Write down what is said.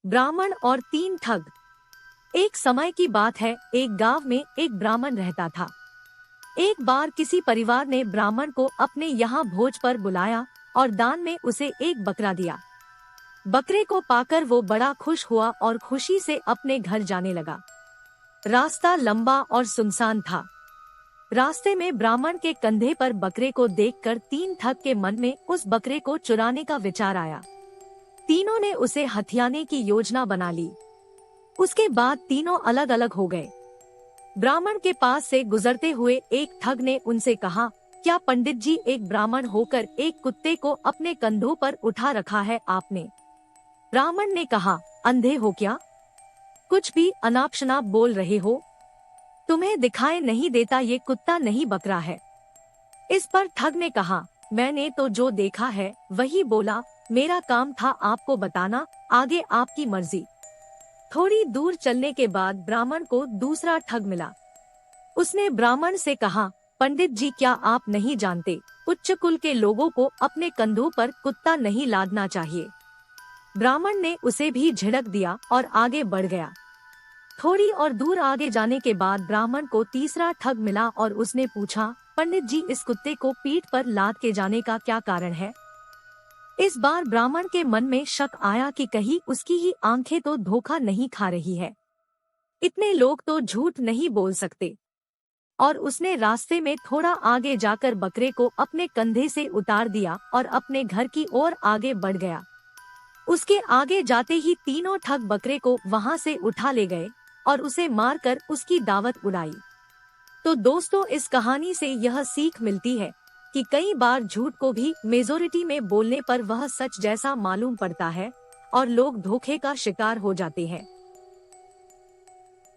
ब्राह्मण और तीन ठग। एक समय की बात है, एक गांव में एक ब्राह्मण रहता था। एक बार किसी परिवार ने ब्राह्मण को अपने यहाँ भोज पर बुलाया और दान में उसे एक बकरा दिया। बकरे को पाकर वो बड़ा खुश हुआ और खुशी से अपने घर जाने लगा। रास्ता लंबा और सुनसान था। रास्ते में ब्राह्मण के कंधे पर बकरे को देखकर तीन ठग के मन में उस बकरे को चुराने का विचार आया। तीनों ने उसे हथियाने की योजना बना ली। उसके बाद तीनों अलग अलग हो गए। ब्राह्मण के पास से गुजरते हुए एक ठग ने उनसे कहा, क्या पंडित जी, एक ब्राह्मण होकर एक कुत्ते को अपने कंधों पर उठा रखा है आपने? ब्राह्मण ने कहा, अंधे हो क्या? कुछ भी अनाप शनाप बोल रहे हो? तुम्हें दिखाई नहीं देता ये कुत्ता नहीं बकरा है? इस पर ठग ने कहा, मैंने तो जो देखा है वही बोला, मेरा काम था आपको बताना, आगे आपकी मर्जी। थोड़ी दूर चलने के बाद ब्राह्मण को दूसरा ठग मिला। उसने ब्राह्मण से कहा, पंडित जी, क्या आप नहीं जानते, उच्च कुल के लोगों को अपने कंधों पर कुत्ता नहीं लादना चाहिए। ब्राह्मण ने उसे भी झिड़क दिया और आगे बढ़ गया। थोड़ी और दूर आगे जाने के बाद ब्राह्मण को तीसरा ठग मिला और उसने पूछा, पंडित जी, इस कुत्ते को पीठ पर लाद के जाने का क्या कारण है? इस बार ब्राह्मण के मन में शक आया कि कहीं उसकी ही आंखें तो धोखा नहीं खा रही है। इतने लोग तो झूठ नहीं बोल सकते। और उसने रास्ते में थोड़ा आगे जाकर बकरे को अपने कंधे से उतार दिया और अपने घर की ओर आगे बढ़ गया। उसके आगे जाते ही तीनों ठग बकरे को वहां से उठा ले गए और उसे मारकर उसकी दावत उड़ाई। तो दोस्तों, इस कहानी से यह सीख मिलती है कि कई बार झूठ को भी मेजोरिटी में बोलने पर वह सच जैसा मालूम पड़ता है और लोग धोखे का शिकार हो जाते हैं।